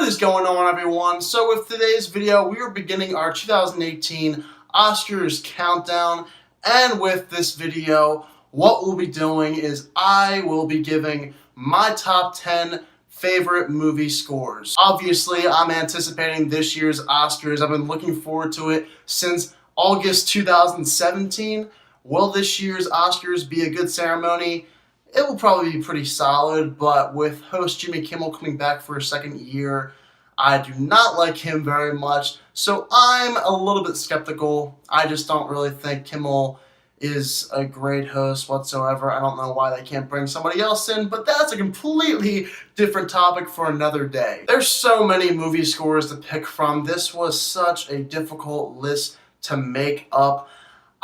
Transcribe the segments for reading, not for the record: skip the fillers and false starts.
What is going on, everyone? So with today's video, we are beginning our 2018 Oscars countdown, and with this video, what we'll be doing is I will be giving my top 10 favorite movie scores. Obviously, I'm anticipating this year's Oscars. I've been looking forward to it since August 2017. Will this year's Oscars be a good ceremony? It will probably be pretty solid, but with host Jimmy Kimmel coming back for a second year, I do not like him very much, so I'm a little bit skeptical. I just don't really think Kimmel is a great host whatsoever. I don't know why they can't bring somebody else in, but that's a completely different topic for another day. There's so many movie scores to pick from. This was such a difficult list to make up.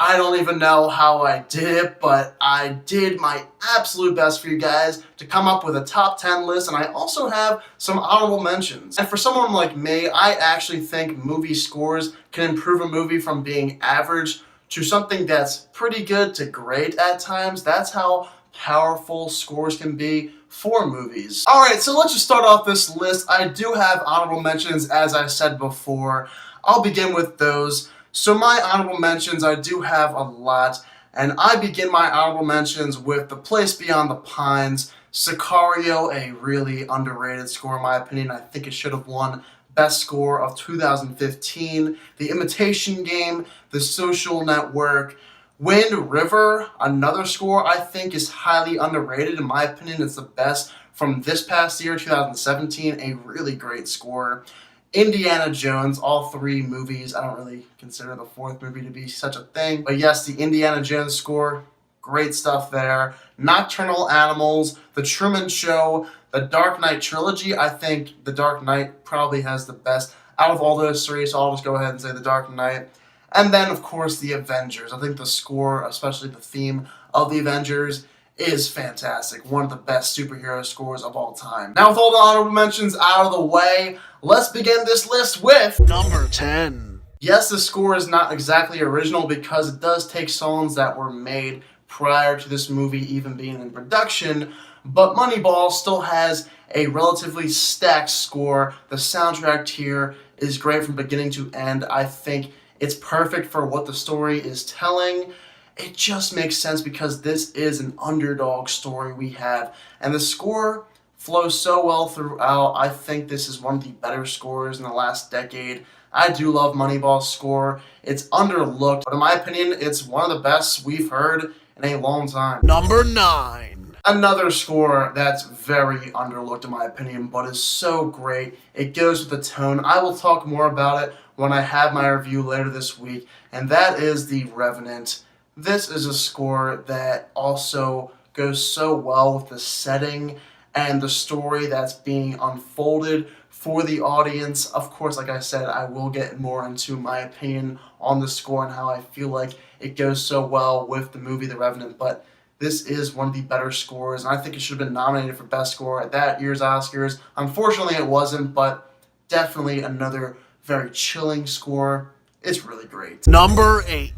I don't even know how I did it, but I did my absolute best for you guys to come up with a top 10 list, and I also have some honorable mentions. And for someone like me, I actually think movie scores can improve a movie from being average to something that's pretty good to great at times. That's how powerful scores can be for movies. Alright, so let's just start off this list. I do have honorable mentions, as I said before. I'll begin with those. So my honorable mentions, I do have a lot, and I begin my honorable mentions with The Place Beyond the Pines. Sicario, a really underrated score in my opinion. I think it should have won Best Score of 2015. The Imitation Game, The Social Network, Wind River, another score I think is highly underrated. In my opinion, it's the best from this past year, 2017, a really great score. Indiana Jones, all three movies. I don't really consider the fourth movie to be such a thing, but yes, the Indiana Jones score, great stuff there. Nocturnal Animals, The Truman Show, The Dark Knight trilogy. I think The Dark Knight probably has the best out of all those three, so I'll just go ahead and say The Dark Knight. And then, of course, The Avengers. I think the score, especially the theme of The Avengers, is fantastic. One of the best superhero scores of all time. Now, with all the honorable mentions out of the way, let's begin this list with number 10. Yes, the score is not exactly original because it does take songs that were made prior to this movie even being in production, but Moneyball still has a relatively stacked score. The soundtrack here is great from beginning to end. I think it's perfect for what the story is telling. It just makes sense because this is an underdog story we have, and the score flows so well throughout. I think this is one of the better scores in the last decade. I do love Moneyball's score. It's underlooked, but in my opinion, it's one of the best we've heard in a long time. Number 9. Another score that's very underlooked in my opinion, but is so great. It goes with the tone. I will talk more about it when I have my review later this week, and that is The Revenant. This is a score that also goes so well with the setting and the story that's being unfolded for the audience. Of course, like I said, I will get more into my opinion on the score and how I feel like it goes so well with the movie The Revenant, but this is one of the better scores, and I think it should have been nominated for Best Score at that year's Oscars. Unfortunately, it wasn't, but definitely another very chilling score. It's really great. Number 8.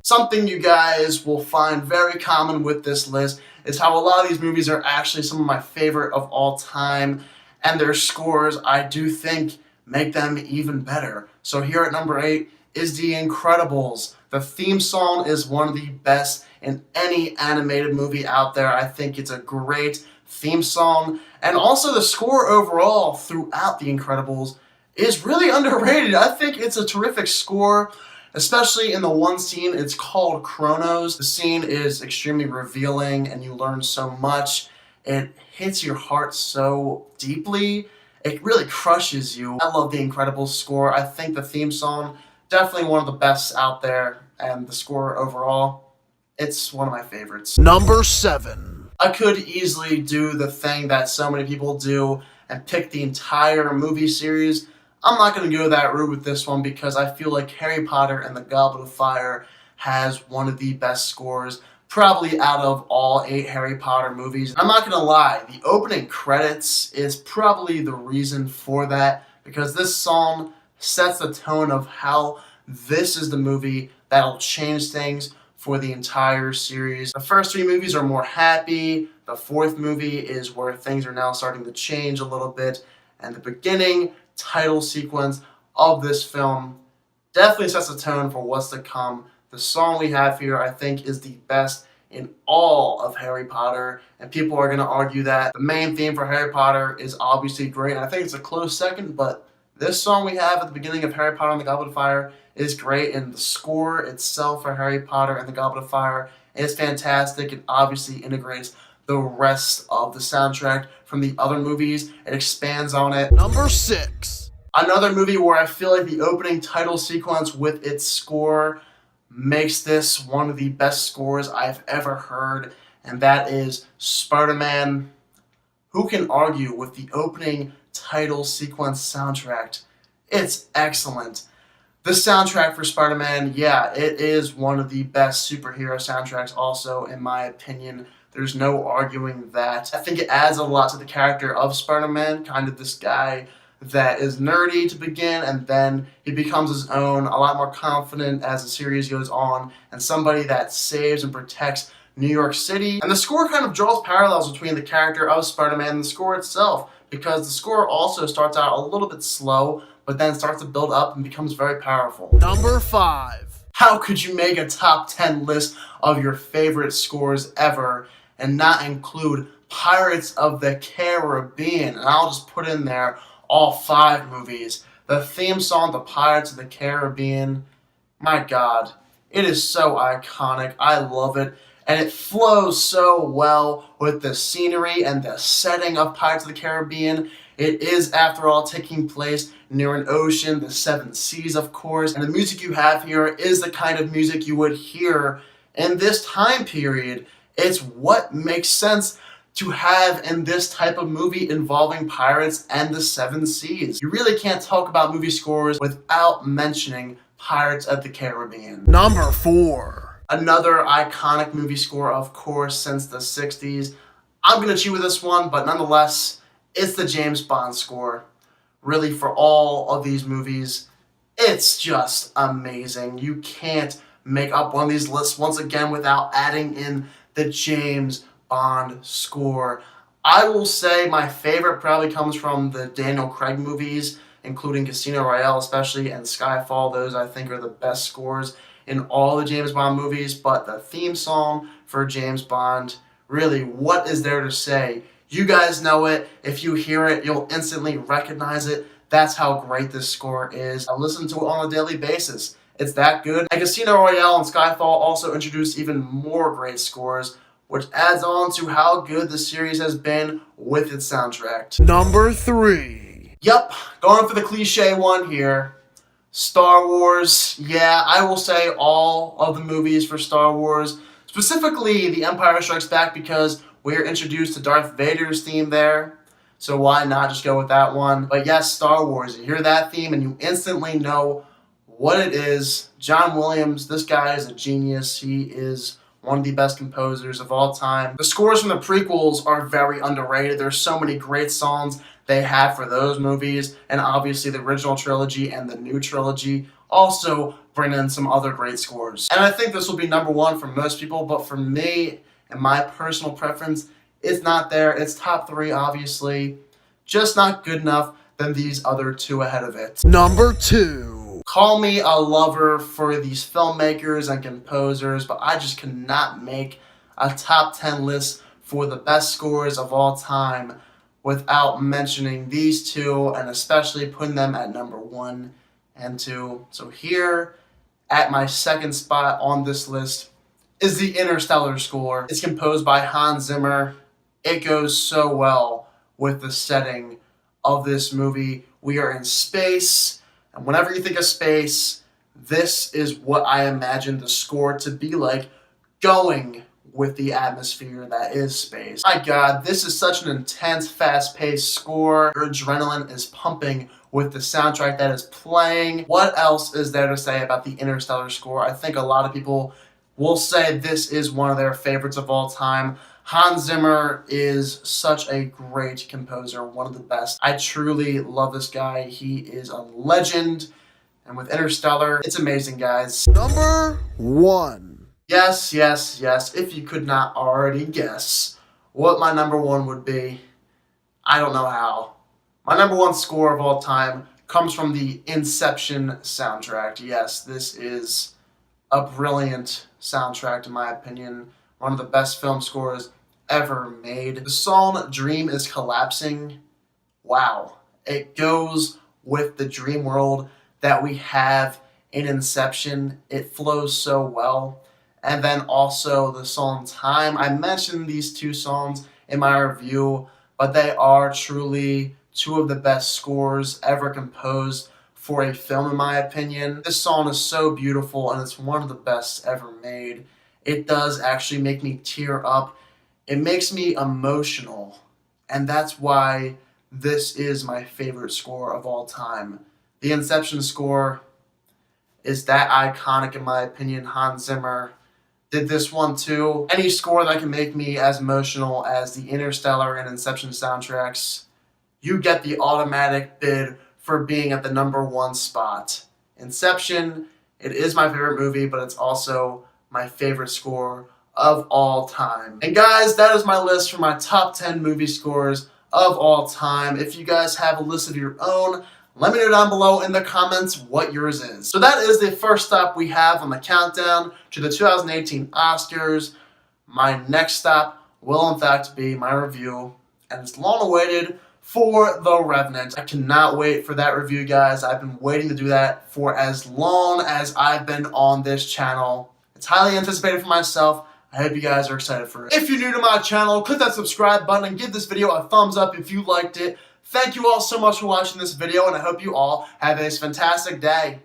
Something you guys will find very common with this list is how a lot of these movies are actually some of my favorite of all time, and their scores, I do think, make them even better. So here at number 8 is The Incredibles. The theme song is one of the best in any animated movie out there. I think it's a great theme song, and also the score overall throughout The Incredibles is really underrated. I think it's a terrific score. Especially in the one scene, it's called Chronos. The scene is extremely revealing and you learn so much. It hits your heart so deeply. It really crushes you. I love the Incredibles score. I think the theme song, definitely one of the best out there, and the score overall, it's one of my favorites. Number 7. I could easily do the thing that so many people do and pick the entire movie series. I'm not going to go that route with this one because I feel like Harry Potter and the Goblet of Fire has one of the best scores, probably out of all 8 Harry Potter movies. I'm not going to lie, the opening credits is probably the reason for that, because this song sets the tone of how this is the movie that'll change things for the entire series. The first 3 movies are more happy. The 4th movie is where things are now starting to change a little bit. And the beginning title sequence of this film definitely sets the tone for what's to come. The song we have here, I think, is the best in all of Harry Potter, and people are going to argue that the main theme for Harry Potter is obviously great. I think it's a close second, but this song we have at the beginning of Harry Potter and the Goblet of Fire is great, and the score itself for Harry Potter and the Goblet of Fire is fantastic. It obviously integrates the rest of the soundtrack from the other movies. It expands on it. Number 6. Another movie where I feel like the opening title sequence with its score makes this one of the best scores I've ever heard, and that is SpiderMan. Who can argue with the opening title sequence soundtrack? It's excellent. The soundtrack for SpiderMan, yeah, it is one of the best superhero soundtracks also, in my opinion. There's no arguing that. I think it adds a lot to the character of Spider-Man, kind of this guy that is nerdy to begin, and then he becomes his own, a lot more confident as the series goes on, and somebody that saves and protects New York City. And the score kind of draws parallels between the character of Spider-Man and the score itself, because the score also starts out a little bit slow, but then starts to build up and becomes very powerful. Number 5. How could you make a top 10 list of your favorite scores ever and not include Pirates of the Caribbean? And I'll just put in there all 5 movies. The theme song to Pirates of the Caribbean, my God, it is so iconic. I love it. And it flows so well with the scenery and the setting of Pirates of the Caribbean. It is, after all, taking place near an ocean, the 7 seas, of course. And the music you have here is the kind of music you would hear in this time period. It's what makes sense to have in this type of movie involving pirates and the 7 seas. You really can't talk about movie scores without mentioning Pirates of the Caribbean. Number 4. Another iconic movie score, of course, since the 60s. I'm going to cheat with this one, but nonetheless, it's the James Bond score. Really, for all of these movies, it's just amazing. You can't make up one of these lists once again without adding in the James Bond score. I will say my favorite probably comes from the Daniel Craig movies, including Casino Royale especially, and Skyfall. Those I think are the best scores in all the James Bond movies, but the theme song for James Bond, really, what is there to say? You guys know it. If you hear it, you'll instantly recognize it. That's how great this score is. I listen to it on a daily basis. It's that good. And Casino Royale and Skyfall also introduce even more great scores, which adds on to how good the series has been with its soundtrack. Number 3. Yep, going for the cliche one here. Star Wars, yeah, I will say all of the movies for Star Wars, specifically The Empire Strikes Back, because we're introduced to Darth Vader's theme there, so why not just go with that one? But yes, Star Wars, you hear that theme and you instantly know what it is. John Williams, this guy is a genius. He is one of the best composers of all time. The scores from the prequels are very underrated. There's so many great songs they have for those movies, and obviously the original trilogy and the new trilogy also bring in some other great scores. And I think this will be number 1 for most people, but for me and my personal preference, it's not there. It's top 3, obviously, just not good enough than these other 2 ahead of it. Number 2. Call me a lover for these filmmakers and composers, but I just cannot make a top 10 list for the best scores of all time without mentioning these 2, and especially putting them at number 1 and 2. So here, at my second spot on this list, is the Interstellar score. It's composed by Hans Zimmer. It goes so well with the setting of this movie. We are in space, and whenever you think of space, this is what I imagine the score to be like, going with the atmosphere that is space. My God, this is such an intense, fast-paced score. Your adrenaline is pumping with the soundtrack that is playing. What else is there to say about the Interstellar score? I think a lot of people will say this is one of their favorites of all time. Hans Zimmer is such a great composer, one of the best. I truly love this guy. He is a legend. And with Interstellar, it's amazing, guys. Number 1. Yes, yes, yes. If you could not already guess what my number 1 would be, I don't know how. My number one score of all time comes from the Inception soundtrack. Yes, this is a brilliant soundtrack in my opinion. One of the best film scores ever made. The song Dream is Collapsing, wow. It goes with the dream world that we have in Inception. It flows so well. And then also the song Time. I mentioned these two songs in my review, but they are truly two of the best scores ever composed for a film in my opinion. This song is so beautiful and it's one of the best ever made. It does actually make me tear up. It makes me emotional, and that's why this is my favorite score of all time. The Inception score is that iconic in my opinion. Hans Zimmer did this one too. Any score that can make me as emotional as the Interstellar and Inception soundtracks, you get the automatic bid for being at the number one spot. Inception, it is my favorite movie, but it's also my favorite score of all time. And guys, that is my list for my top 10 movie scores of all time. If you guys have a list of your own, let me know down below in the comments what yours is. So that is the first stop we have on the countdown to the 2018 Oscars. My next stop will in fact be my review, and it's long awaited, for The Revenant. I cannot wait for that review, guys. I've been waiting to do that for as long as I've been on this channel. It's highly anticipated for myself. I hope you guys are excited for it. If you're new to my channel, click that subscribe button and give this video a thumbs up if you liked it. Thank you all so much for watching this video, and I hope you all have a fantastic day.